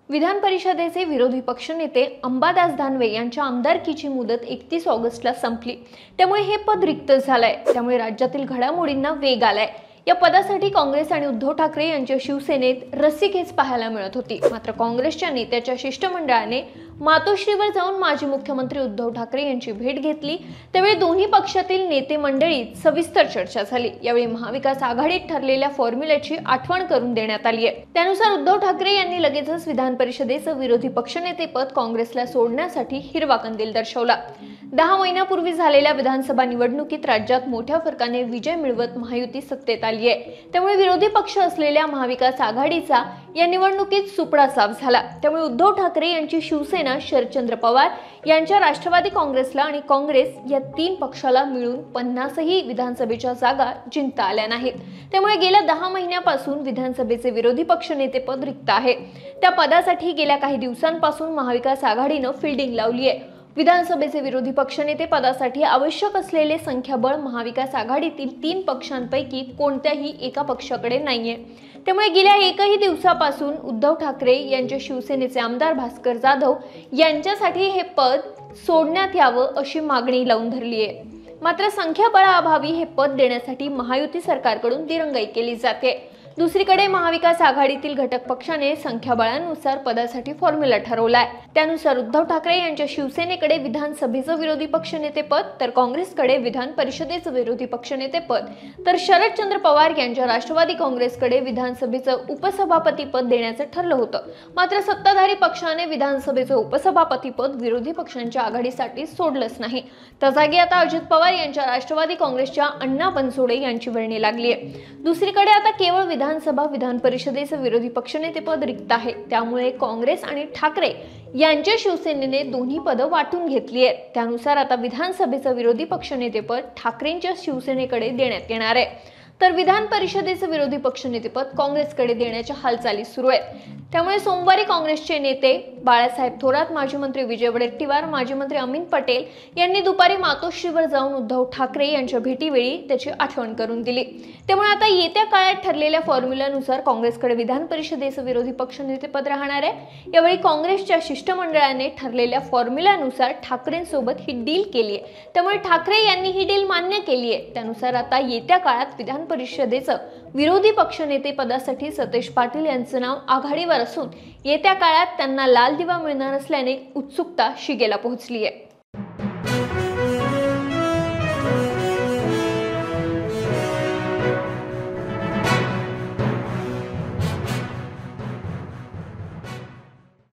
विधान परिषदेचे विरोधी पक्षनेते अंबादास दानवे यांच्या आमदारकीची मुदत 31 ऑगस्टला संपली। त्यामुळे हे पद रिक्त झालंय। त्यामुळे राज्यातील घडामोडींना वेग आलाय। या पदासाठी काँग्रेस आणि उद्धव ठाकरे यांच्या शिवसेनेत रस्सीखेच पाहायला मिळत होती। मात्र काँग्रेसच्या नेत्याच्या शिष्टमंडळाने मातोश्रीवर जाऊन माजी मुख्यमंत्री उद्धव ठाकरे यांची भेट घेतली। त्यावेळी दोन्ही पक्षातील नेते मंडळीत सविस्तर चर्चा झाली। यावेळी महाविकास आघाडीत ठरलेल्या फॉर्म्युल्याची आठवण करून देण्यात आली आहे। त्यानुसार उद्धव ठाकरे यांनी लगेचच विधान परिषदेचं विरोधी पक्षनेतेपद काँग्रेसला सोडण्यासाठी हिरवा कंदील दर्शवला। 10 महिन्यापूर्वी झालेल्या विधानसभा निवडणुकीत राज्यात मोठ्या फरकाने विजय मिळवत महायुती सत्तेत आली आहे। त्यामुळे विरोधी पक्ष असलेल्या महाविकास आघाडीचा या निवडणुकीत सुपडा साफ झाला। त्यामुळे उद्धव ठाकरे यांची शिवसेना शरदचंद्र पवार यांच्या राष्ट्रवादी काँग्रेसला आणि काँग्रेस या 3 पक्षाला मिळून 50ही विधानसभेच्या जागा जिंकता आल्या नाहीत। त्यामुळे गेल्या 10 महिन्यापासून विधानसभेचे विरोधी पक्षनेतेपद रिक्त आहे। त्या पदासाठी गेल्या काही दिवसांपासून महाविकास आघाडीने फिल्डिंग लावली आहे। विधानसभेचे विरोधी पक्षनेते पदासाठी आवश्यक असलेले संख्याबळ महाविकास आघाडीतील 3 पक्षांपैकी कोणत्याही एका पक्षाकडे नाहीये। त्यामुळे गेल्या एकही दिवसापासून उद्धव ठाकरे यांच्या शिवसेनेचे आमदार भास्कर जाधव यांच्यासाठी हे पद सोडण्यात यावं अशी मागणी लावून धरली आहे। मात्र संख्याबळाअभावी हे पद देण्यासाठी महायुती सरकारकडून दिरंगाई केली जाते। दुसरीकडे महाविकास आघाडीतील घटक पक्षाने संख्याबळानुसार पदासाठी फॉर्म्युला ठरवलाय। त्यानुसार उद्धव ठाकरे यांच्या शिवसेनेकडे विधानसभेचं विरोधी पक्षनेतेपद, तर काँग्रेसकडे विधान परिषदेचं विरोधी पक्षनेतेपद, तर शरदचंद्र पवार यांच्या राष्ट्रवादी काँग्रेसकडे विधानसभेचं उपसभापतीपद देण्याचं ठरलं होतं। मात्र सत्ताधारी पक्षाने विधानसभेचं उपसभापतीपद विरोधी पक्षांच्या आघाडीसाठी सोडलंच नाही। त्या जागी आता अजित पवार यांच्या राष्ट्रवादी काँग्रेसच्या अण्णा बनसोडे यांची वर्णी लागली आहे। दुसरीकडे आता केवळ विधानसभा विधान परिषदेचं विरोधी पक्षनेतेपद रिक्त आहे। त्यामुळे काँग्रेस आणि ठाकरे यांच्या शिवसेनेने दोन्ही पदं वाटून घेतली आहेत। त्यानुसार आता विधानसभेचं विरोधी पक्षनेतेपद ठाकरेंच्या शिवसेनेकडे देण्यात येणार आहे, तर विधान परिषदेचं विरोधी पक्षनेतेपद काँग्रेसकडे देण्याच्या हालचाली सुरू आहेत। त्यामुळे सोमवारी काँग्रेसचे नेते बाळासाहेब थोरात, माजी मंत्री विजय वडेट्टीवार, माजी मंत्री अमित पटेल यांनी दुपारी मातोश्रीवर जाऊन उद्धव ठाकरे यांच्या भेटीवेळी त्याची आठवण करून दिली। त्यामुळे आता येत्या काळात ठरलेल्या फॉर्म्युल्यानुसार काँग्रेसकडे विधान परिषदेचं विरोधी पक्षनेतेपद राहणार आहे। यावेळी काँग्रेसच्या शिष्टमंडळाने ठरलेल्या फॉर्म्युल्यानुसार ठाकरेंसोबत ही डील केली आहे। त्यामुळे ठाकरे यांनी ही डील मान्य केली आहे। त्यानुसार आता येत्या काळात विधान परिषदेचं विरोधी पक्षनेते पदासाठी सतेज पाटील यांचं नाव आघाडीवर असून येत्या काळात त्यांना लाल दिवा मिळणार असल्याने उत्सुकता शिगेला पोहोचली आहे।